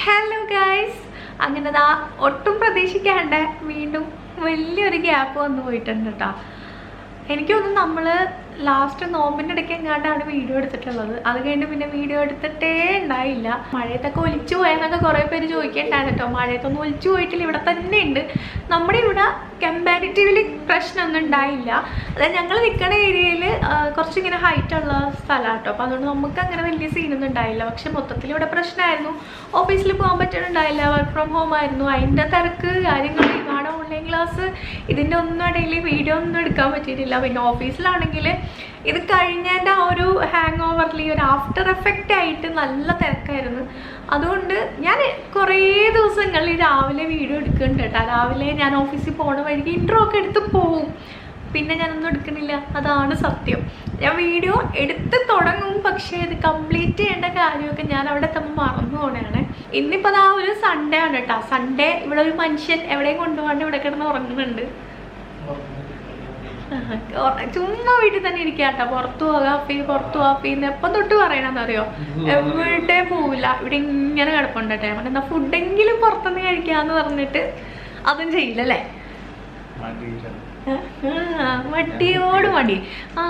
Hello guys, അങ്ങനെ ഒട്ടും പ്രതീക്ഷിക്കാണ്ട് വീണ്ടും വലിയൊരു ഗ്യാപ്പ് വന്നു പോയിട്ടുണ്ട് കേട്ടോ. എനിക്ക് തോന്നുന്നു നമ്മൾ ലാസ്റ്റ് നോമ്പിൻ്റെ ഇടയ്ക്ക് എങ്ങാണ്ടാണ് വീഡിയോ എടുത്തിട്ടുള്ളത്. അത് കഴിഞ്ഞ് പിന്നെ വീഡിയോ എടുത്തിട്ടേ ഉണ്ടായില്ല. മഴയത്തൊക്കെ ഒലിച്ചു പോയെന്നൊക്കെ കുറേ പേര് ചോദിക്കേണ്ടായിരുന്നു കേട്ടോ. മഴയത്തൊന്നും ഒലിച്ചു പോയിട്ടില്ല, ഇവിടെ തന്നെ ഉണ്ട്. നമ്മുടെ ഇവിടെ കമ്പാരിറ്റീവ്ലി പ്രശ്നമൊന്നും ഉണ്ടായില്ല. അതായത് ഞങ്ങൾ നിൽക്കുന്ന ഏരിയയിൽ കുറച്ചിങ്ങനെ ഹൈറ്റുള്ള സ്ഥലമാണ് കേട്ടോ. അപ്പോൾ അതുകൊണ്ട് നമുക്ക് അങ്ങനെ വലിയ സീനൊന്നും ഉണ്ടായില്ല. പക്ഷെ മൊത്തത്തിൽ ഇവിടെ പ്രശ്നമായിരുന്നു. ഓഫീസിൽ പോകാൻ പറ്റുന്നുണ്ടായില്ല, വർക്ക് ഫ്രം ഹോം ആയിരുന്നു. അതിൻ്റെ തിരക്ക് കാര്യങ്ങൾ, ഒരുപാട് ഓൺലൈൻ ക്ലാസ്, ഇതിൻ്റെ ഒന്നും ഇടയിൽ വീഡിയോ ഒന്നും എടുക്കാൻ പറ്റിയിട്ടില്ല. പിന്നെ ഓഫീസിലാണെങ്കിൽ ഇത് കഴിഞ്ഞതിൻ്റെ ആ ഒരു ഹാങ് ഓവറിൽ ഒരു ആഫ്റ്റർ എഫക്റ്റ് ആയിട്ട് നല്ല തിരക്കായിരുന്നു. അതുകൊണ്ട് ഞാൻ കുറേ ദിവസങ്ങളിൽ രാവിലെ വീഡിയോ എടുക്കുന്നുണ്ട് കേട്ടോ. രാവിലെ ഞാൻ ഓഫീസിൽ പോണ വഴിക്ക് ഇൻട്രോ ഒക്കെ എടുത്ത് പോവും, പിന്നെ ഞാനൊന്നും എടുക്കണില്ല. അതാണ് സത്യം. ഞാൻ വീഡിയോ എടുത്ത് തുടങ്ങും, പക്ഷേ ഇത് കംപ്ലീറ്റ് ചെയ്യേണ്ട കാര്യമൊക്കെ ഞാൻ അവിടെ എത്തുമ്പോൾ മറന്നു പോകണതാണ്. ഇന്നിപ്പോൾ അതാ ഒരു സൺഡേ ആണ് കേട്ടോ. സൺഡേ ഇവിടെ ഒരു മനുഷ്യൻ എവിടെയും കൊണ്ടുപോകാണ്ട് ഇവിടെ കിടന്ന് ഉറങ്ങുന്നുണ്ട്. ചുമ്മാ വീട്ടിൽ തന്നെ ഇരിക്കാട്ടോ. പുറത്തു പോകാഫി പുറത്തു പോകാഫിന്ന് എപ്പം തൊട്ട് പറയണമെന്നറിയോ, എവിടെ പോവില്ല, ഇവിടെ ഇങ്ങനെ കിടപ്പുണ്ട് കേട്ടോ. നമുക്ക് എന്താ ഫുഡെങ്കിലും പുറത്തുനിന്ന് കഴിക്കാന്ന് പറഞ്ഞിട്ട് അതും ചെയ്യില്ലല്ലേ. മടിയോട് മടി.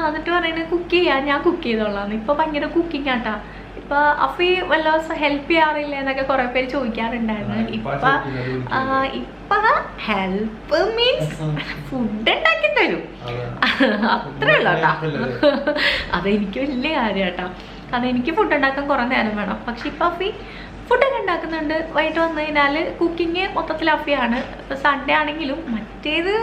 എന്നിട്ട് പറയുന്നത് കുക്ക് ചെയ്യാൻ, ഞാൻ കുക്ക് ചെയ്തോളാം. ഇപ്പൊ ഭയങ്കര കുക്കിംഗ് ആട്ടാ. ഇപ്പൊ അഫി വല്ല ഹെൽപ്പ് ചെയ്യാറില്ല എന്നൊക്കെ കുറെ പേര് ചോദിക്കാറുണ്ടായിരുന്നു. ഇപ്പൊ ഹെൽപ്പ് മീൻസ് ഫുഡ് ഉണ്ടാക്കി തരും, അത്രേ ഉള്ളൂ കേട്ടാ. അതെനിക്ക് വലിയ കാര്യം കേട്ടോ. കാരണം എനിക്ക് ഫുഡ് ഉണ്ടാക്കാൻ കുറെ നേരം വേണം. പക്ഷെ ഇപ്പൊ അഫി ഫുഡൊക്കെ ഉണ്ടാക്കുന്നുണ്ട്. വൈകിട്ട് വന്നു കഴിഞ്ഞാൽ കുക്കിങ് മൊത്തത്തിൽ അഫിയാണ്. ഇപ്പൊ സൺഡേ ആണെങ്കിലും മറ്റേത്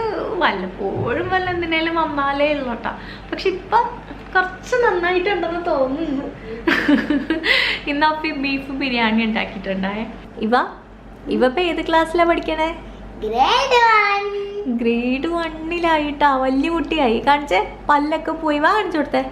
വല്ലപ്പോഴും വല്ല എന്തിനേലും വന്നാലേ ഉള്ളൂ കേട്ടോ. പക്ഷെ ഇപ്പം കുറച്ച് നന്നായിട്ടുണ്ടെന്ന് തോന്നുന്നു. ഇന്ന് അഫി ബീഫ് ബിരിയാണി ഉണ്ടാക്കിയിട്ടുണ്ടായേ. ഇവ ഇപ്പൊ ഏത് ക്ലാസ്സിലാണ് പഠിക്കണേ? ഗ്രേഡ് 1-ലായിട്ടാ. വലിയ കുട്ടിയായി. കാണിച്ചേ, പല്ലൊക്കെ പോയി. കാണിച്ചു കൊടുത്തേ.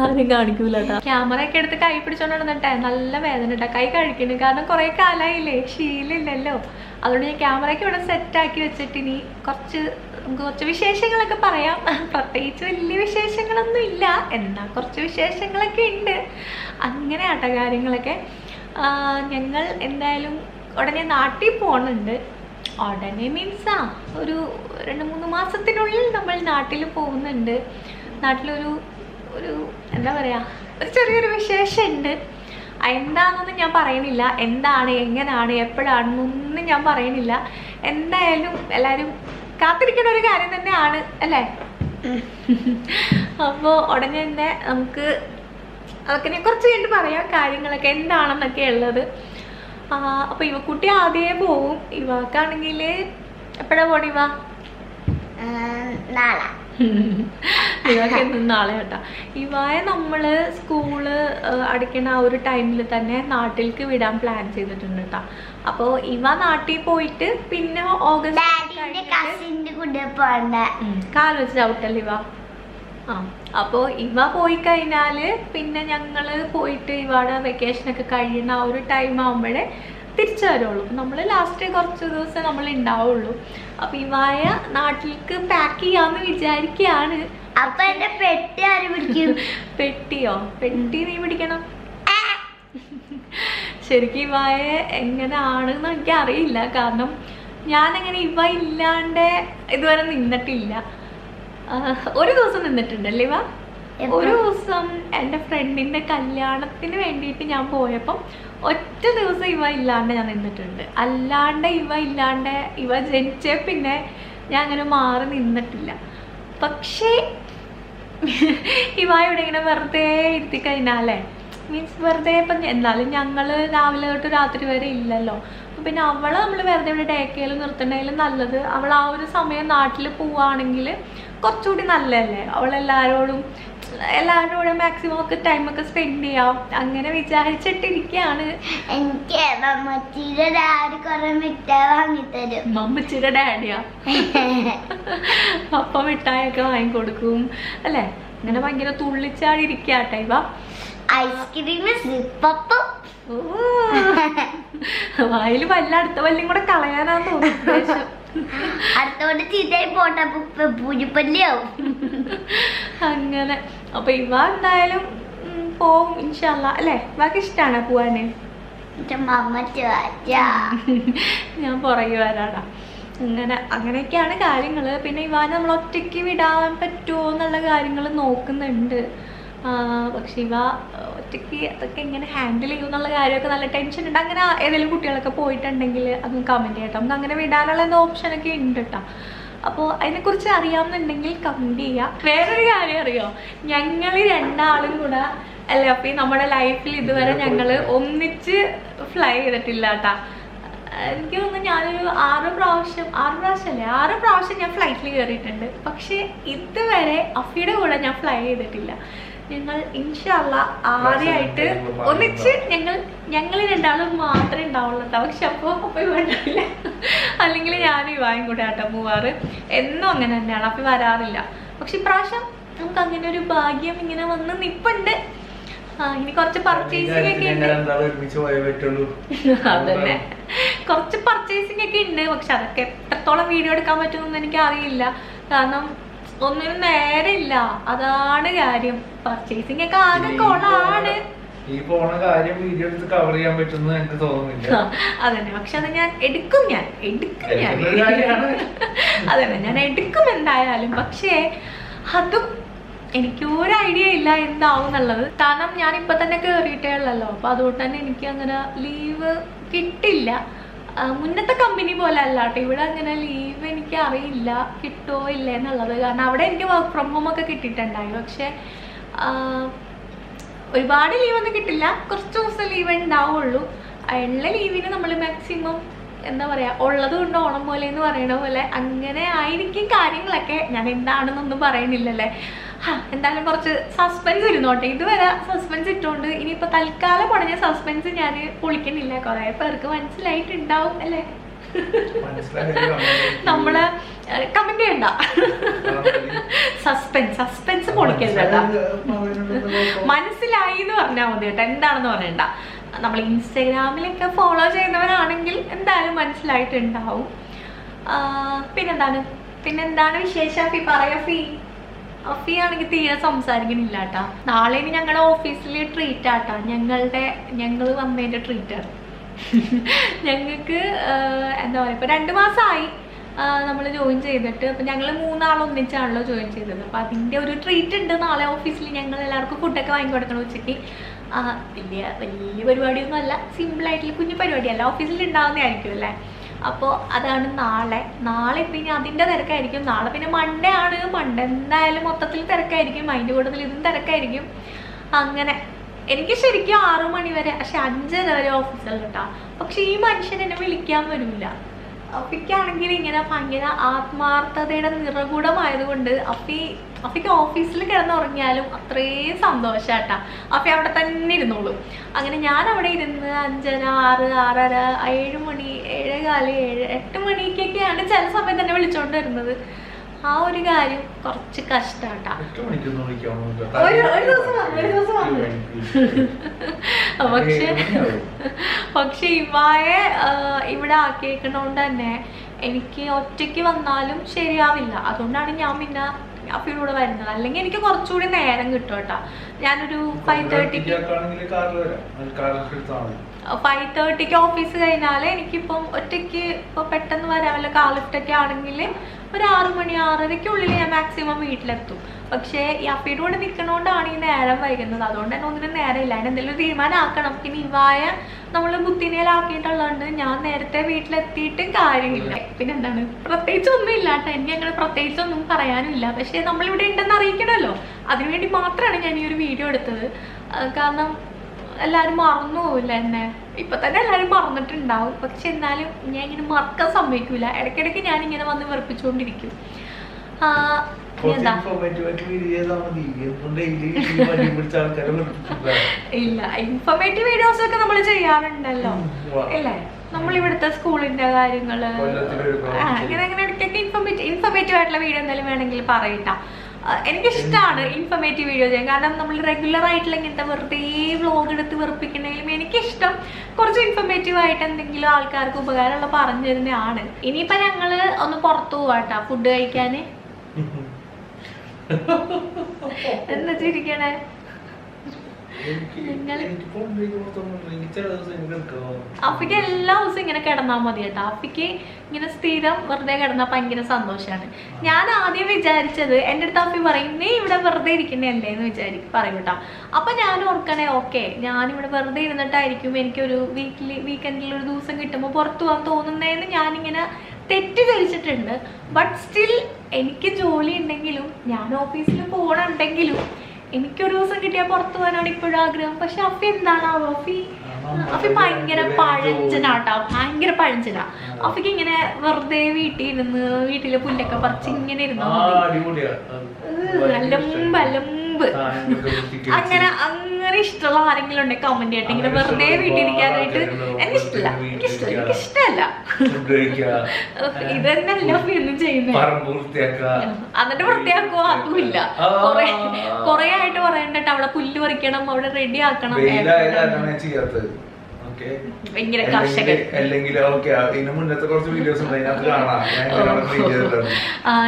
ആരും കാണിക്കൂല കേട്ടോ. ക്യാമറ ഒക്കെ എടുത്ത് കൈ പിടിച്ചോണ്ട് നടന്നിട്ടെ നല്ല വേദന കേട്ടോ. കൈ കഴിക്കുന്നു, കാരണം കുറെ കാലമായില്ലേ, ശീലമില്ലല്ലോ. അതുകൊണ്ട് ഞാൻ ക്യാമറയ്ക്ക് ഇവിടെ സെറ്റാക്കി വെച്ചിട്ട് ഇനി കുറച്ച് വിശേഷങ്ങളൊക്കെ പറയാം. പ്രത്യേകിച്ച് വലിയ വിശേഷങ്ങളൊന്നും ഇല്ല, എന്നാൽ കുറച്ച് വിശേഷങ്ങളൊക്കെ ഉണ്ട്. അങ്ങനെ ആട്ടോ കാര്യങ്ങളൊക്കെ. ഞങ്ങൾ എന്തായാലും ഉടനെ നാട്ടിൽ പോകുന്നുണ്ട്. ഉടനെ മീൻസ് ഒരു 2-3 മാസത്തിനുള്ളിൽ നമ്മൾ നാട്ടിൽ പോകുന്നുണ്ട്. നാട്ടിലൊരു എന്താ പറയുക, ഒരു ചെറിയൊരു വിശേഷമുണ്ട്. എന്താണെന്നൊന്നും ഞാൻ പറയണില്ല. എന്താണ്, എങ്ങനെയാണ്, എപ്പോഴാണെന്നൊന്നും ഞാൻ പറയണില്ല. എന്തായാലും എല്ലാവരും കാത്തിരിക്കുന്ന ഒരു കാര്യം തന്നെയാണ് അല്ലേ. അപ്പോൾ ഉടനെ തന്നെ നമുക്ക് അതൊക്കെ ഞാൻ കുറച്ച് കഴിഞ്ഞ് പറയാം കാര്യങ്ങളൊക്കെ എന്താണെന്നൊക്കെ ഉള്ളത്. അപ്പോൾ ഇവക്കുട്ടി ആദ്യമേ പോവും. ഇവക്കാണെങ്കിൽ എപ്പോഴാ പോണ? ഇവക്ക് എന്നും നാളെ കേട്ടോ. ഇവയെ നമ്മള് സ്കൂള് അടയ്ക്കണ ആ ഒരു ടൈമിൽ തന്നെ നാട്ടിലേക്ക് വിടാൻ പ്ലാൻ ചെയ്തിട്ടുണ്ട് കേട്ടോ. അപ്പോൾ ഇവ നാട്ടിൽ പോയിട്ട് പിന്നെ ഓഗസ്റ്റ് കാൽ വെച്ച് ഔട്ടല്ലേ ഇവ. അപ്പോൾ ഇവ പോയി കഴിഞ്ഞാൽ പിന്നെ ഞങ്ങൾ പോയിട്ട് ഇവയുടെ വെക്കേഷനൊക്കെ കഴിയുന്ന ആ ഒരു ടൈം ആകുമ്പോഴേ തിരിച്ചു വരുള്ളൂ. നമ്മൾ ലാസ്റ്റ് കുറച്ച് ദിവസം നമ്മൾ ഉണ്ടാവുള്ളൂ. അപ്പോൾ ഇവായ നാട്ടിലേക്ക് പാക്ക് ചെയ്യാമെന്ന് വിചാരിക്കുകയാണ്. അപ്പൊ എന്റെ പെട്ടി ആര് പിടിക്കും? പെട്ടിയോ? പെട്ടി നീ പിടിക്കണം. ശരിക്കും ഇവായ എങ്ങനെയാണെന്ന് എനിക്ക് അറിയില്ല. കാരണം ഞാനങ്ങനെ ഇവ ഇല്ലാണ്ട് ഇതുവരെ നിന്നിട്ടില്ല. ഒരു ദിവസം നിന്നിട്ടുണ്ടല്ലേ ഇവ. ഒരു ദിവസം എൻ്റെ ഫ്രണ്ടിൻ്റെ കല്യാണത്തിന് വേണ്ടിയിട്ട് ഞാൻ പോയപ്പം ഒറ്റ ദിവസം ഇവ ഇല്ലാണ്ട് ഞാൻ നിന്നിട്ടുണ്ട്. അല്ലാണ്ട് ഇവ ഇല്ലാണ്ട് ഇവ ജനിച്ച പിന്നെ ഞാൻ അങ്ങനെ മാറി നിന്നിട്ടില്ല. പക്ഷേ ഇവ ഇവിടെ ഇങ്ങനെ വെറുതെ ഇരുത്തി കഴിഞ്ഞാലേ, മീൻസ് വെറുതെ ഇപ്പം എന്നാലും ഞങ്ങൾ രാവിലെ തൊട്ട് രാത്രി വരെ ഇല്ലല്ലോ. പിന്നെ അവളെ നമ്മൾ വെറുതെ ഇവിടെ ഡേക്കയിലും നിർത്തണേലും നല്ലത് അവൾ ആ ഒരു സമയം നാട്ടിൽ പോവുകയാണെങ്കിൽ കുറച്ചുകൂടി നല്ലതല്ലേ. അവളെല്ലാവരോടും കൂടെ മാക്സിമം ഒക്കെ ടൈമൊക്കെ സ്പെൻഡ് ചെയ്യാം. അങ്ങനെ വിചാരിച്ചിട്ടിരിക്കുകയാണ്. എനിക്ക് മമ്മച്ചിയുടെ ഡാഡി കുറെ മിഠായി വാങ്ങിത്തരും. മമ്മച്ചിയുടെ ഡാഡിയാ? അപ്പൊ മിഠായിയൊക്കെ വാങ്ങിക്കൊടുക്കും അല്ലേ. അങ്ങനെ ഭയങ്കര തുള്ളിച്ചാടി ഇരിക്കാട്ടെ ഇവ. ഐസ്ക്രീം, സിപ്പപ്പം. വായില് വല്ല അടുത്ത വല്ലും കൂടെ കളയാനാന്ന് തോന്നുന്നു. അടുത്തോട്ട് ചീത്തയായി പോട്ടെ, പൂജിപ്പല്ലിയാവും. അങ്ങനെ അപ്പൊ ഇവ എന്തായാലും പോവും ഇൻഷാ അല്ലാ അല്ലേ. ഇവക്ക് ഇഷ്ടമാണ് പോവാന്. എന്റെ മമ്മ ചോദിച്ചാ ഞാൻ പുറകെ വരാടാ. അങ്ങനെയൊക്കെയാണ് കാര്യങ്ങൾ. പിന്നെ ഇവാനെ നമ്മൾ ഒറ്റയ്ക്ക് വിടാൻ പറ്റുമോ എന്നുള്ള കാര്യങ്ങൾ നോക്കുന്നുണ്ട്. പക്ഷെ ഇവ ഒറ്റയ്ക്ക് അതൊക്കെ എങ്ങനെ ഹാൻഡിൽ ചെയ്യും എന്നുള്ള കാര്യമൊക്കെ നല്ല ടെൻഷൻ ഉണ്ട്. അങ്ങനെ ഏതെങ്കിലും കുട്ടികളൊക്കെ പോയിട്ടുണ്ടെങ്കിൽ അതൊന്ന് കമൻറ്റ് ചെയ്യട്ടോ. നമുക്ക് അങ്ങനെ വിടാനുള്ള എന്തോ ഓപ്ഷനൊക്കെ ഉണ്ട് കേട്ടോ. അപ്പോൾ അതിനെക്കുറിച്ച് അറിയാമെന്നുണ്ടെങ്കിൽ കമൻറ്റ് ചെയ്യുക. വേറൊരു കാര്യം അറിയോ, ഞങ്ങൾ രണ്ടാളും കൂടെ അല്ലേ അപ്പം നമ്മുടെ ലൈഫിൽ ഇതുവരെ ഞങ്ങൾ ഒന്നിച്ച് ഫ്ലൈ ചെയ്തിട്ടില്ല കേട്ടാ. എനിക്ക് തോന്നുന്നു ഞാനൊരു 6 പ്രാവശ്യം ഞാൻ ഫ്ലൈറ്റിൽ കയറിയിട്ടുണ്ട്. പക്ഷേ ഇതുവരെ അഫിയുടെ കൂടെ ഞാൻ ഫ്ലൈ ചെയ്തിട്ടില്ല. ഞങ്ങൾ ഇൻഷാല്ലാ ആദ്യമായിട്ട് ഒന്നിച്ച് ഞങ്ങൾ രണ്ടാളും മാത്രമേ ഉണ്ടാവുള്ളൂ കേട്ടോ. പക്ഷെ അപ്പോൾ വേണ്ടില്ല, അല്ലെങ്കിൽ ഞാനും ഇവായും കൂടെ ആട്ടോ പോവാറ്. എന്നും അങ്ങനെ തന്നെയാണ്, അപ്പം വരാറില്ല. പക്ഷെ ഇപ്രാവശ്യം നമുക്ക് അങ്ങനെ ഒരു ഭാഗ്യം ഇങ്ങനെ വന്ന് നിപ്പുണ്ട്. ഇനി കുറച്ച് പർച്ചേസിംഗ് ഒക്കെ ഉണ്ട്. അതന്നെ, കുറച്ച് പർച്ചേസിംഗ് ഒക്കെ ഉണ്ട്. പക്ഷെ അതൊക്കെ എത്രത്തോളം വീഡിയോ എടുക്കാൻ പറ്റുമെന്ന് എനിക്ക് അറിയില്ല. കാരണം ഒന്നിനും നേരമില്ല, അതാണ് കാര്യം. പർച്ചേസിംഗ് ഒക്കെ ആകെ കൊളാണ്. ഈ പോണ കാര്യം വീഡിയോ എടുത്ത് കവർ ചെയ്യാൻ പറ്റുമെന്ന് എനിക്ക് തോന്നുന്നില്ല. അതന്നെ, പക്ഷെ അത് ഞാൻ എടുക്കും അതന്നെ ഞാൻ എടുക്കും എന്തായാലും. പക്ഷേ അതും എനിക്ക് ഒരു ഐഡിയ ഇല്ല എന്താവും എന്നുള്ളത്. കാരണം ഞാൻ ഇപ്പൊ തന്നെ കയറിയിട്ടേ ഉള്ളല്ലോ. അപ്പൊ അതുകൊണ്ട് തന്നെ എനിക്ക് അങ്ങനെ ലീവ് കിട്ടില്ല. മുന്നത്തെ കമ്പനി പോലെ അല്ല കേട്ടോ, ഇവിടെ അങ്ങനെ ലീവ് എനിക്ക് അറിയില്ല കിട്ടുമോ ഇല്ല എന്നുള്ളത്. കാരണം അവിടെ എനിക്ക് വർക്ക് ഫ്രം ഹോം ഒക്കെ കിട്ടിയിട്ടുണ്ടായി. പക്ഷെ ഒരുപാട് ലീവൊന്നും കിട്ടില്ല, കുറച്ച് ദിവസം ലീവ് ഉണ്ടാവുള്ളൂ. ഉള്ള ലീവിന് നമ്മൾ മാക്സിമം എന്താ പറയുക, ഉള്ളത് കൊണ്ട് ഓണം പോലെ എന്ന് പറയണ പോലെ അങ്ങനെ ആയിരിക്കും കാര്യങ്ങളൊക്കെ. ഞാൻ എന്താണെന്നൊന്നും പറയണില്ലല്ലേ. എന്തായാലും കുറച്ച് സസ്പെൻസ് ഇരുന്നോട്ടെ. ഇതുവരെ സസ്പെൻസ് ഇട്ടുകൊണ്ട് ഇനിയിപ്പോൾ തൽക്കാലം ഉടഞ്ഞ സസ്പെൻസ് ഞാൻ പൊളിക്കുന്നില്ല. കുറേ പേർക്ക് മനസ്സിലായിട്ടുണ്ടാവും അല്ലേ? നമ്മള് കമന്റ് ചെയ്യണ്ട, സസ്പെൻസ് പൊളിക്കരുത്. മനസ്സിലായി എന്ന് പറഞ്ഞാൽ മതി കേട്ടോ, എന്താണെന്ന് പറയണ്ട. നമ്മൾ ഇൻസ്റ്റാഗ്രാമിലൊക്കെ ഫോളോ ചെയ്യുന്നവരാണെങ്കിൽ എന്തായാലും മനസ്സിലായിട്ടുണ്ടാവും. പിന്നെന്താണ് വിശേഷം? പറയാ അഫി ആണെങ്കിൽ തീരെ സംസാരിക്കണില്ല കേട്ടാ. നാളെ ഇനി ഞങ്ങളുടെ ഓഫീസിൽ ട്രീറ്റ് ആട്ടാ. ഞങ്ങൾ വന്നതിന്റെ ട്രീറ്റാണ്. ഞങ്ങൾക്ക് എന്താ പറയുക, ഇപ്പൊ 2 മാസമായി നമ്മൾ ജോയിൻ ചെയ്തിട്ട്. അപ്പൊ ഞങ്ങൾ 3 ആൾ ഒന്നിച്ചാണല്ലോ ജോയിൻ ചെയ്തത്. അപ്പൊ അതിന്റെ ഒരു ട്രീറ്റ് ഉണ്ട് നാളെ ഓഫീസിൽ. ഞങ്ങൾ എല്ലാവർക്കും ഫുഡൊക്കെ വാങ്ങിക്കൊടുക്കണം ഉച്ചയ്ക്ക്. വലിയ പരിപാടിയൊന്നും അല്ല, സിമ്പിൾ ആയിട്ടുള്ള കുഞ്ഞു പരിപാടിയല്ല, ഓഫീസിൽ ഉണ്ടാവുന്നതായിരിക്കും അല്ലേ. അപ്പോൾ അതാണ് നാളെ ഇപ്പം ഇനി അതിൻ്റെ തിരക്കായിരിക്കും. നാളെ പിന്നെ മൺഡേ ആണ്. മൺഡേ എന്തായാലും മൊത്തത്തിൽ തിരക്കായിരിക്കും, അതിൻ്റെ കൂട്ടത്തിൽ ഇതും തിരക്കായിരിക്കും. അങ്ങനെ എനിക്ക് ശരിക്കും 6 മണി വരെ, പക്ഷെ 5:30 വരെ ഓഫീസിൽ കേട്ടോ. പക്ഷെ ഈ മനുഷ്യൻ എന്നെ വിളിക്കാൻ വരില്ല. അഫിക്കാണെങ്കിൽ ഇങ്ങനെ ഭയങ്കര ആത്മാർത്ഥതയുടെ നിറകൂടമായതുകൊണ്ട് അഫിക്ക് ഓഫീസിൽ കിടന്നുറങ്ങിയാലും അത്രയും സന്തോഷാട്ടാ. അഫി അവിടെ തന്നെ ഇരുന്നോളൂ. അങ്ങനെ ഞാൻ അവിടെ ഇരുന്ന് 5:30, 6, 6:30, 7 മണി, 7:15, 8 മണിക്കൊക്കെയാണ് ചില സമയത്ത് തന്നെ വിളിച്ചോണ്ട് വരുന്നത്. ആ ഒരു കാര്യം കുറച്ച് കഷ്ടാട്ടാ. ഒരു ദിവസം പക്ഷെ ഇവായെ ഇവിടെ ആക്കിയേക്കണോണ്ട് തന്നെ എനിക്ക് ഒറ്റയ്ക്ക് വന്നാലും ശരിയാവില്ല. അതുകൊണ്ടാണ് ഞാൻ പിന്നെ അഫിയുടെ വരുന്നത്. അല്ലെങ്കിൽ എനിക്ക് കുറച്ചുകൂടി നേരം കിട്ടും കേട്ടോ. ഞാനൊരു 5:30ക്ക് ഓഫീസ് കഴിഞ്ഞാൽ എനിക്കിപ്പം ഒറ്റയ്ക്ക് ഇപ്പോൾ പെട്ടെന്ന് വരാമല്ലോ. കാർ ലിഫ്റ്റൊക്കെ ആണെങ്കിൽ ഒരു 6 മണി 6:30ക്കുള്ളിൽ ഞാൻ മാക്സിമം വീട്ടിലെത്തും. പക്ഷേ ഈ അഫിയുടെ കൂടെ നിൽക്കണോണ്ടാണ് ഈ നേരം വൈകുന്നത്. അതുകൊണ്ട് തന്നെ ഒന്നിനും നേരമില്ല. അതിനെന്തെങ്കിലും തീരുമാനമാക്കണം. പിന്നെ ഇവായ നമ്മൾ ബുദ്ധിനേലാക്കിയിട്ടുള്ളതുകൊണ്ട് ഞാൻ നേരത്തെ വീട്ടിലെത്തിയിട്ടും കാര്യമില്ല. പിന്നെന്താണ്, പ്രത്യേകിച്ച് ഒന്നും ഇല്ല കേട്ടോ. എനിക്ക് അങ്ങനെ പ്രത്യേകിച്ചൊന്നും പറയാനില്ല. പക്ഷേ നമ്മളിവിടെ ഉണ്ടെന്ന് അറിയിക്കണമല്ലോ, അതിനുവേണ്ടി മാത്രമാണ് ഞാൻ ഈ ഒരു വീഡിയോ എടുത്തത്. കാരണം എല്ലാവരും മറന്നു പോവില്ല എന്നെ. ഇപ്പൊ തന്നെ എല്ലാവരും മറന്നിട്ടുണ്ടാവും. പക്ഷെ എന്നാലും ഞാൻ ഇങ്ങനെ മറക്കാൻ സമ്മതിക്കൂല. ഇടയ്ക്കിടയ്ക്ക് ഞാൻ ഇങ്ങനെ വന്ന് വെറുപ്പിച്ചുകൊണ്ടിരിക്കും. ഇല്ല, ഇൻഫോർമേറ്റീവ് വീഡിയോസ് ഒക്കെ നമ്മൾ ചെയ്യാറുണ്ടല്ലോ അല്ലേ. നമ്മളിവിടുത്തെ സ്കൂളിന്റെ കാര്യങ്ങള് അങ്ങനെ ഇടയ്ക്കൊക്കെ ഇൻഫോർമേറ്റീവ് ആയിട്ടുള്ള വീഡിയോ എന്തെങ്കിലും വേണമെങ്കിൽ പറയട്ട. എനിക്കിഷ്ടമാണ് ഇൻഫോർമേറ്റീവ് വീഡിയോ ചെയ്യാൻ. കാരണം നമ്മൾ റെഗുലർ ആയിട്ടുള്ള ഇങ്ങനത്തെ വെറുതെ വ്ലോഗ് എടുത്ത് വെറുപ്പിക്കണമെങ്കിലും എനിക്കിഷ്ടം കുറച്ച് ഇൻഫോർമേറ്റീവ് ആയിട്ട് എന്തെങ്കിലും ആൾക്കാർക്ക് ഉപകാരമുള്ള പറഞ്ഞു തരുന്നതാണ്. ഇനിയിപ്പോൾ ഞങ്ങൾ ഒന്ന് പുറത്തു പോവാട്ടാ ഫുഡ് കഴിക്കാൻ. എന്താ ചിരിക്കണേ? അപ്പിക്ക് എല്ലാ ദിവസവും ഇങ്ങനെ കിടന്നാൽ മതി കേട്ടോ. അപ്പിക്ക് ഇങ്ങനെ സ്ഥിരം വെറുതെ കിടന്നാൽ ഭയങ്കര സന്തോഷമാണ്. ഞാൻ ആദ്യം വിചാരിച്ചത് എൻ്റെ അടുത്ത് അപ്പി പറയും നീ ഇവിടെ വെറുതെ ഇരിക്കുന്നതല്ലേ എന്ന് പറയും കേട്ടോ. അപ്പൊ ഞാൻ ഓർക്കണേ ഓക്കെ ഞാനിവിടെ വെറുതെ ഇരുന്നിട്ടായിരിക്കും എനിക്കൊരു വീക്കെൻഡിൽ ഒരു ദിവസം കിട്ടുമ്പോൾ പുറത്തു പോകാൻ തോന്നുന്നതെന്ന് ഞാനിങ്ങനെ തെറ്റിദ്ധരിച്ചിട്ടുണ്ട്. ബട്ട് സ്റ്റിൽ എനിക്ക് ജോലി ഉണ്ടെങ്കിലും ഞാൻ ഓഫീസിൽ പോകണുണ്ടെങ്കിലും എനിക്കൊരു ദിവസം കിട്ടിയാൽ പുറത്തു പോകാനാണ് ഇപ്പോഴും ആഗ്രഹം. പക്ഷെ അഫി എന്താണ് അഫി ഭയങ്കര പഴഞ്ചനാട്ടോ, ഭയങ്കര പഴഞ്ചനാ. അഫിക്ക് ഇങ്ങനെ വെറുതെ വീട്ടിൽ ഇരുന്ന് വീട്ടിലെ പുല്ലൊക്കെ പറിച്ച് ഇങ്ങനെ ഇരുന്നാ മതി. അലമ്പ് അങ്ങനെ അങ്ങനെ ഇഷ്ടമുള്ള ആരെങ്കിലും ഉണ്ടെങ്കിൽ കമന്റ് ചെയ്യട്ടെ. ഇങ്ങനെ വെറുതെ വീട്ടിൽ ഇരിക്കാനായിട്ട് എനിക്കിഷ്ടമല്ല. ഇത് തന്നെയല്ല ഒന്നും ചെയ്യുന്നത്. എന്നിട്ട് വൃത്തിയാക്കുവോ അതുമില്ല. കൊറേ ആയിട്ട് പറയണ്ടോ അവിടെ പുല്ല് പറിക്കണം, അവിടെ റെഡി ആക്കണം. ഭയങ്കര കർഷകൻ.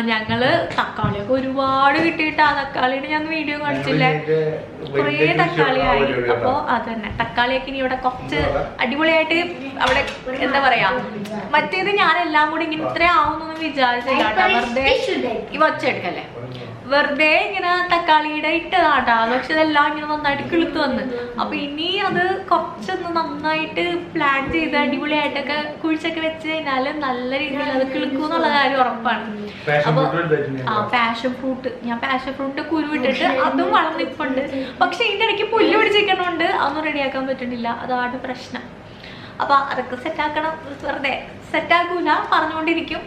ഞങ്ങള് തക്കാളിയൊക്കെ ഒരുപാട് കിട്ടിയിട്ട് ആ തക്കാളിയുടെ ഞാൻ വീഡിയോ കാണിച്ചില്ലേ, കുറേ തക്കാളിയായി. അപ്പൊ അതന്നെ തക്കാളിയൊക്കെ ഇനി ഇവിടെ കുറച്ച് അടിപൊളിയായിട്ട് അവിടെ എന്താ പറയാ, മറ്റേത് ഞാൻ എല്ലാം കൂടി ഇങ്ങനെ ഇത്ര ആവുന്നൊന്നും വിചാരിച്ചില്ല. വെറുതെ ഈ വച്ചെടുക്കല്ലേ, വെറുതെ ഇങ്ങനെ തക്കാളിയുടെ ഇട്ടതാട്ടാ. പക്ഷെ ഇതെല്ലാം ഇങ്ങനെ നന്നായിട്ട് കിളുത്ത് വന്ന്. അപ്പൊ ഇനി അത് കുറച്ചൊന്ന് നന്നായിട്ട് പ്ലാൻ ചെയ്ത് അടിപൊളിയായിട്ടൊക്കെ കുഴിച്ചൊക്കെ വെച്ച് കഴിഞ്ഞാല് നല്ല രീതിയിൽ അത് കിളുക്കും എന്നുള്ള കാര്യം ഉറപ്പാണ്. അപ്പൊ പാഷൻ ഫ്രൂട്ട്, ഞാൻ പാഷൻ ഫ്രൂട്ട് കുരുവിട്ടിട്ട് അതും വളർന്നിപ്പുണ്ട്. പക്ഷെ ഇതിന്റെ ഇടയ്ക്ക് പുല്ല് പിടിച്ചിരിക്കണോണ്ട് അതൊന്നും റെഡിയാക്കാൻ പറ്റുന്നില്ല. അതാണ് പ്രശ്നം. അപ്പൊ അതൊക്കെ സെറ്റാക്കണം. വെറുതെ സെറ്റാക്കൂല, പറഞ്ഞുകൊണ്ടിരിക്കും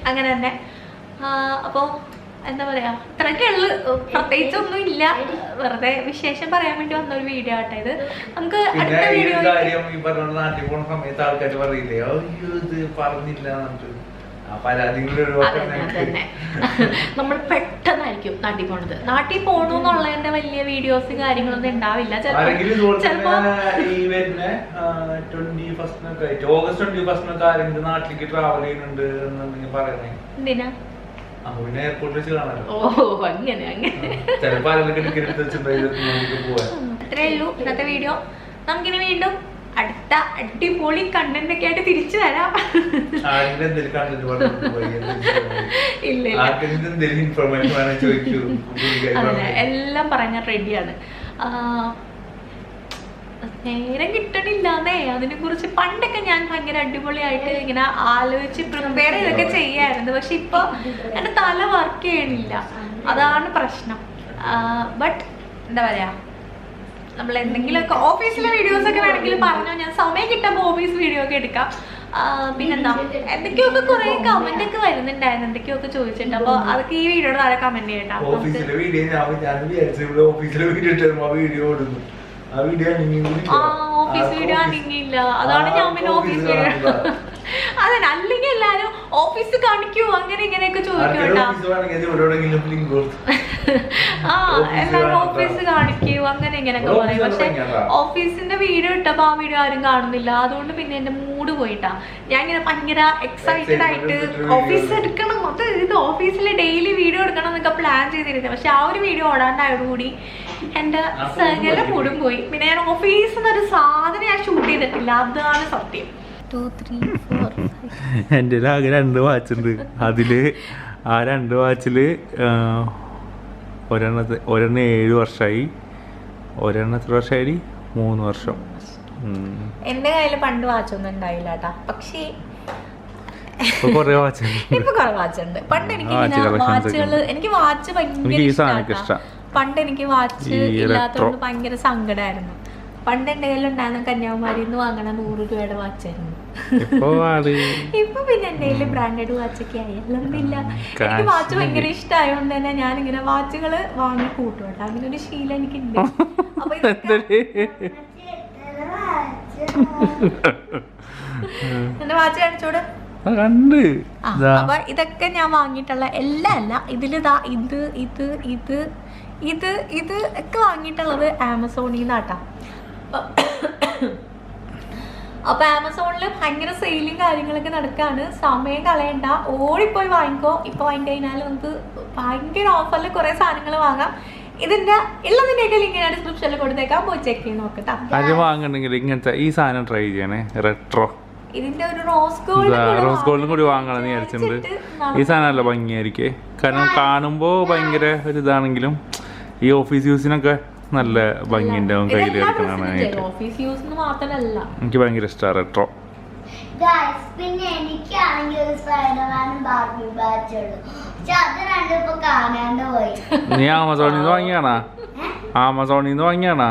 അങ്ങനെ തന്നെ. അപ്പോൾ എന്താ പറയാ, ഇത്രയൊക്കെ ഉള്ളു, പ്രത്യേകിച്ചൊന്നും ഇല്ല. വെറുതെ വിശേഷം പറയാൻ വേണ്ടി വന്നൊരു വീഡിയോ ആട്ടെ ഇത്. നമുക്ക് അടുത്ത വീഡിയോ തന്നെ നമ്മൾ പെട്ടെന്നായിരിക്കും നാട്ടിൽ പോണത്. നാട്ടിൽ പോണു എന്നുള്ളതിന്റെ വലിയ വീഡിയോസ് കാര്യങ്ങളൊന്നും ഉണ്ടാവില്ല. ചിലപ്പോ എന്തിനാ അത്രേ ഉള്ളൂ ഇന്നത്തെ വീഡിയോ. നമുക്കിനി വീണ്ടും അടുത്ത അടിപൊളി കണ്ടന്റ് ഒക്കെ ആയിട്ട് തിരിച്ചു വരാം. ഇല്ല അതെ, എല്ലാം പറയാൻ റെഡിയാണ്. നേരം കിട്ടണില്ലാന്നേ. അതിനെ കുറിച്ച് പണ്ടൊക്കെ ഞാൻ ഭയങ്കര അടിപൊളിയായിട്ട് ഇങ്ങനെ ആലോചിച്ച് പ്രിപ്പയർ ചെയ്തൊക്കെ ചെയ്യായിരുന്നു. പക്ഷെ ഇപ്പൊ എന്റെ തല വർക്ക് ചെയ്യണില്ല, അതാണ് പ്രശ്നം. ബട്ട് എന്താ പറയാ, നമ്മൾ എന്തെങ്കിലുമൊക്കെ ഓഫീസിലെ വീഡിയോസ് ഒക്കെ വേണമെങ്കിൽ പറഞ്ഞോ, ഞാൻ സമയം കിട്ടുമ്പോൾ ഓഫീസ് വീഡിയോ ഒക്കെ എടുക്കാം. പിന്നെന്താ, എന്തൊക്കെയൊക്കെ കുറെ കമന്റ് ഒക്കെ വരുന്നുണ്ടായിരുന്നു, എന്തൊക്കെയൊക്കെ ചോദിച്ചിട്ടുണ്ട്. അപ്പൊ അതൊക്കെ ഈ വീഡിയോയുടെ താഴെ കമന്റ് ചെയ്യട്ടോ. ഓഫീസിലെ വീഡിയോ ഓഫീസ് വീഡിയോ അനങ്ങിയില്ല, അതാണ് ഞാൻ പിന്നെ ഓഫീസ് വീഡിയോ. അതെ, അല്ലെങ്കിൽ എല്ലാരും ഓഫീസ് കാണിക്കൂ അങ്ങനെ ഇങ്ങനെയൊക്കെ ചോദിക്കും കേട്ടോ. എല്ലാരും ഓഫീസ് കാണിക്കൂ അങ്ങനെ ഇങ്ങനെയൊക്കെ പറയും. പക്ഷെ ഓഫീസിന്റെ വീഡിയോ ഇട്ടപ്പോ ആ വീഡിയോ ആരും കാണുന്നില്ല. അതുകൊണ്ട് പിന്നെ എന്റെ മൂഡ് പോയിട്ടാ. ഞാൻ ഇങ്ങനെ ഭയങ്കര എക്സൈറ്റഡ് ആയിട്ട് ഓഫീസ് എടുക്കണം, അത് ഇത് ഓഫീസിൽ ഡെയിലി വീഡിയോ എടുക്കണം എന്നൊക്കെ പ്ലാൻ ചെയ്തിരുന്നത്. പക്ഷെ ആ ഒരു വീഡിയോ ഓടാണ്ടായതോടുകൂടി എന്റെ സകല മൂടും പോയി. പിന്നെ ഞാൻ ഓഫീസിൽ നിന്ന് ഒരു സാധനം ഞാൻ ഷൂട്ട് ചെയ്തിട്ടില്ല, അതാണ് സത്യം. എൻ്റെ ആകെ 2 വാച്ചുണ്ട്. അതില് ആ 2 വാച്ചില് ഒരെണ്ണം 7 വർഷമായി, ഒരെണ്ണം എത്ര വർഷമായി? 3 വർഷം. എന്റെ കയ്യില് പണ്ട് വാച്ചൊന്നും ഉണ്ടായില്ല കേട്ടാ. പക്ഷേ ഇപ്പൊ കൊറേ വാച്ചുണ്ട്. പണ്ട് എനിക്ക് വാച്ചുകള്, എനിക്ക് വാച്ച് ഭയങ്കര ഇഷ്ടമാണ്. പണ്ട് എനിക്ക് വാച്ച് ഇല്ലാത്തതുകൊണ്ട് ഭയങ്കര സങ്കടമായിരുന്നു. പണ്ട് എന്റെ കയ്യിലുണ്ടായിരുന്ന കന്യാകുമാരിന്ന് വാങ്ങണ 100 രൂപയുടെ വാച്ചായിരുന്നു. ഇപ്പൊ പിന്നെ എന്റെ കയ്യില് ബ്രാൻഡഡ് വാച്ചൊക്കെ ആയാലൊന്നുമില്ല. എനിക്ക് വാച്ച് ഭയങ്കര ഇഷ്ടമായതുകൊണ്ട് തന്നെ ഞാൻ ഇങ്ങനെ വാച്ചുകള് വാങ്ങി കൂട്ടും കേട്ടോ. അങ്ങനെ ഒരു ശീലം എനിക്കുണ്ട്. അപ്പൊ എന്റെ വാച്ച് കാണിച്ചോട്. അപ്പൊ ഇതൊക്കെ ഞാൻ വാങ്ങിയിട്ടുള്ള എല്ലാം അല്ല, ഇതിലിതാ ഇത് ഇത് ഇത് ഇത് ഇത് ഒക്കെ വാങ്ങിയിട്ടുള്ളത് ആമസോണിൽ നിന്നാട്ടാ. അപ്പൊ ആമസോണിൽ ഭയങ്കര സെയിലും കാര്യങ്ങളൊക്കെ നടക്കാണ്. സമയം കളയണ്ട, ഓടിപ്പോയി വാങ്ങിക്കോ. ഇപ്പൊ വാങ്ങി കഴിഞ്ഞാൽ നമുക്ക് ഭയങ്കര ഓഫറിൽ കുറെ സാധനങ്ങൾ വാങ്ങാം. ഇതിന്റെ ഉള്ളതിന്റെയൊക്കെ ലിങ്ക് ഞാൻ ഡിസ്ക്രിപ്ഷനിൽ കൊടുത്തേക്കാം, പോയി ചെക്ക് ചെയ്ത് നോക്കട്ടാ. അത് വാങ്ങണമെങ്കിൽ ഇങ്ങനത്തെ ഈ സാധനം ട്രൈ ചെയ്യണേ, റെട്രോ. ഇതിന്റെ ഒരു റോസ് ഗോൾഡ് റോസ് ഗോൾഡും കൂടി വാങ്ങണമെന്ന് വിചാരിച്ചിട്ടുണ്ട്. ഈ സാധനം നല്ല ഭംഗിയായിരിക്കും, കാരണം കാണുമ്പോൾ ഭയങ്കര ഒരു ഇതാണെങ്കിലും ഈ ഓഫീസ് യൂസിനൊക്കെ നല്ല ഭംഗിയുണ്ടാവും കയ്യിൽ എടുക്കണാനായിട്ട്. ഓഫീസ് യൂസിന് മാത്രമല്ല, എനിക്ക് ഭയങ്കര ഇഷ്ടമാണ് റെട്രോ. പിന്നെ എനിക്കാണെങ്കിൽ ഒരു സ്പൈഡർമാനും ബാർബി ബാച്ചുള്ളൂ, പക്ഷെ അത് രണ്ടും ഇപ്പൊ കാണാണ്ട് പോയി. നീ ആമസോണിൽ നിന്ന് വാങ്ങിയാണാ? ആമസോണിൽ നിന്ന് വാങ്ങിയാണാ?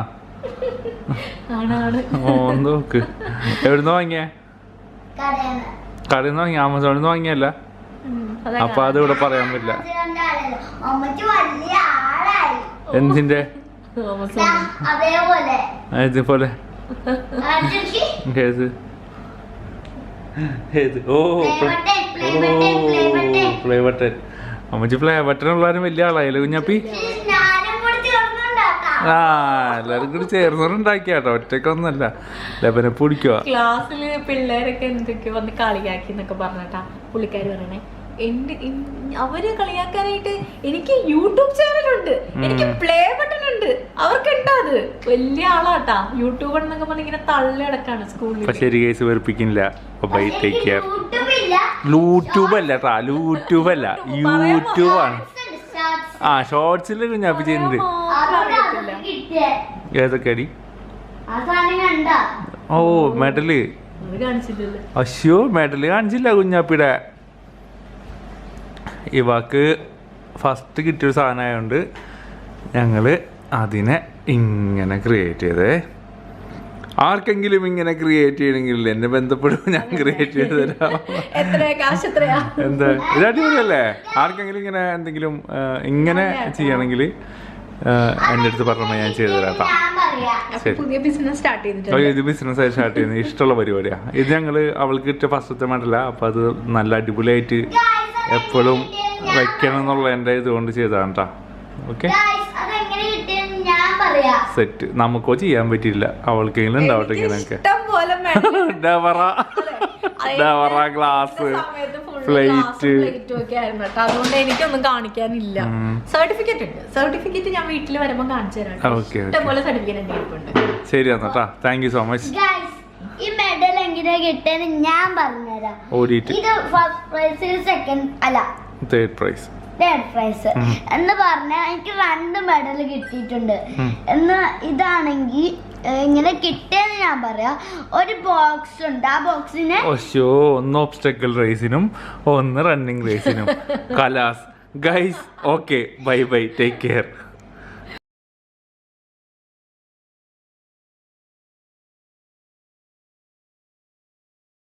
ഓ നോക്ക്, എവിടുന്ന് വാങ്ങിയേ? കടയിൽ നിന്ന് വാങ്ങി, ആമസോണിൽ നിന്ന് വാങ്ങിയല്ല. അപ്പൊ അത് ഇവിടെ പറയാൻ പറ്റില്ല. എന്തിന്റെ? അതേപോലെ ഇതുപോലെ ഓ പ്ലേ ബട്ടൺ. അമ്മച്ചി പ്ലേ ബട്ടൺ ഉള്ളവരും വലിയ ആളായല്ലേ കുഞ്ഞാപ്പി. ആ എല്ലാരും കൂടി ചേർന്നുണ്ടാക്കിയാട്ടോ, ഒറ്റക്കൊന്നല്ല. ലബനെ പിടിക്കുക. ക്ലാസ്സില് പിള്ളേരൊക്കെ എന്തൊക്കെയോ വന്ന് കളിയാക്കി എന്നൊക്കെ പറഞ്ഞിട്ടാ പുള്ളിക്കാരി പറയണേ. അവര് കളിയാക്കാനായിട്ട് എനിക്ക് യൂട്യൂബ് ചാനലുണ്ട്, എനിക്ക് പ്ലേ ബട്ടൺ ഉണ്ട്, അവർക്ക് ഉണ്ടാത് വലിയ ആളാട്ടാ. യൂട്യൂബർ എന്നൊക്കെ പറഞ്ഞ ഇങ്ങനെ തള്ളി അടക്കാണ് സ്കൂളിൽ. ശരി കേസ് വെറുപ്പിക്കില്ല. യൂട്യൂബ് അല്ല കേട്ടാ, യൂട്യൂബ് അല്ല, യൂട്യൂബാണ്. ആ ഷോർട്സിൽ കുഞ്ഞാപ്പി ചെയ്യുന്നുണ്ട്. ഏതൊക്കെ അടി? ഓ മെഡല്. അശ്യോ മെഡല് കാണിച്ചില്ല കുഞ്ഞാപ്പിയുടെ. ഇവക്ക് ഫസ്റ്റ് കിട്ടിയൊരു സാധനമായതുകൊണ്ട് ഞങ്ങള് അതിനെ ഇങ്ങനെ ക്രിയേറ്റ് ചെയ്തേ. ആർക്കെങ്കിലും ഇങ്ങനെ ക്രിയേറ്റ് ചെയ്യണമെങ്കിൽ എന്നെ ബന്ധപ്പെടും, ഞാൻ ക്രിയേറ്റ് ചെയ്ത് തരാം. എന്താ ഇത് അടിപൊളിയല്ലേ? ആർക്കെങ്കിലും ഇങ്ങനെ എന്തെങ്കിലും ഇങ്ങനെ ചെയ്യണമെങ്കിൽ എൻ്റെ അടുത്ത് പറഞ്ഞാൽ ഞാൻ ചെയ്തു തരാം. ശരി, ഇത് ബിസിനസ് സ്റ്റാർട്ട് ചെയ്യുന്നത് ഇഷ്ടമുള്ള പരിപാടിയാണ് ഇത്. ഞങ്ങള് അവൾക്ക് കിട്ടിയ ഫസ്റ്റത്തെ മെഡല. അപ്പൊ അത് നല്ല അടിപൊളിയായിട്ട് എപ്പോഴും വെക്കണം എന്നുള്ള എൻ്റെ ഇതുകൊണ്ട് ചെയ്തതാണ് കേട്ടോ. Okay set. നമുക്കോ ചെയ്യാൻ പറ്റില്ല, അവൾക്കെങ്കിലും ഉണ്ടാവട്ടെ ഇങ്ങനെയൊക്കെ. ഗ്ലാസ്, പ്ലേറ്റ് അതുകൊണ്ട് എനിക്കൊന്നും കാണിക്കാനില്ല. സർട്ടിഫിക്കറ്റ് ഉണ്ട്, സർട്ടിഫിക്കറ്റ് ഞാൻ വീട്ടിൽ വരുമ്പോ കാണിച്ചു തരാം. ഇഷ്ടംപോലെ സർട്ടിഫിക്കറ്റ് ഉണ്ട്. ശരി എന്നാ, താങ്ക് യു സോ മച്ച്. ഈ മെഡൽ എങ്ങനെ കിട്ടിയെന്ന് ഞാൻ പറഞ്ഞുതരാം. ഇത് ഫസ്റ്റ് പ്രൈസ്, സെക്കൻഡ് അല്ല തേർഡ് പ്രൈസ് എന്ന് പറഞ്ഞാൽ എനിക്ക് 2 മെഡൽ കിട്ടിയിട്ടുണ്ട്. എന്ന് ഇതാണെങ്കിൽ ഇങ്ങനെ കിട്ടിയെന്ന് ഞാൻ പറയാം. ഒരു ബോക്സ് ഉണ്ട്, ആ ബോക്സിന് ഒന്ന് ഒബ്സ്റ്റക്കിൾ റേസിനും ഒന്ന് റണ്ണിങ് റേസിനും. കലാസ് guys. Okay, bye bye, take care.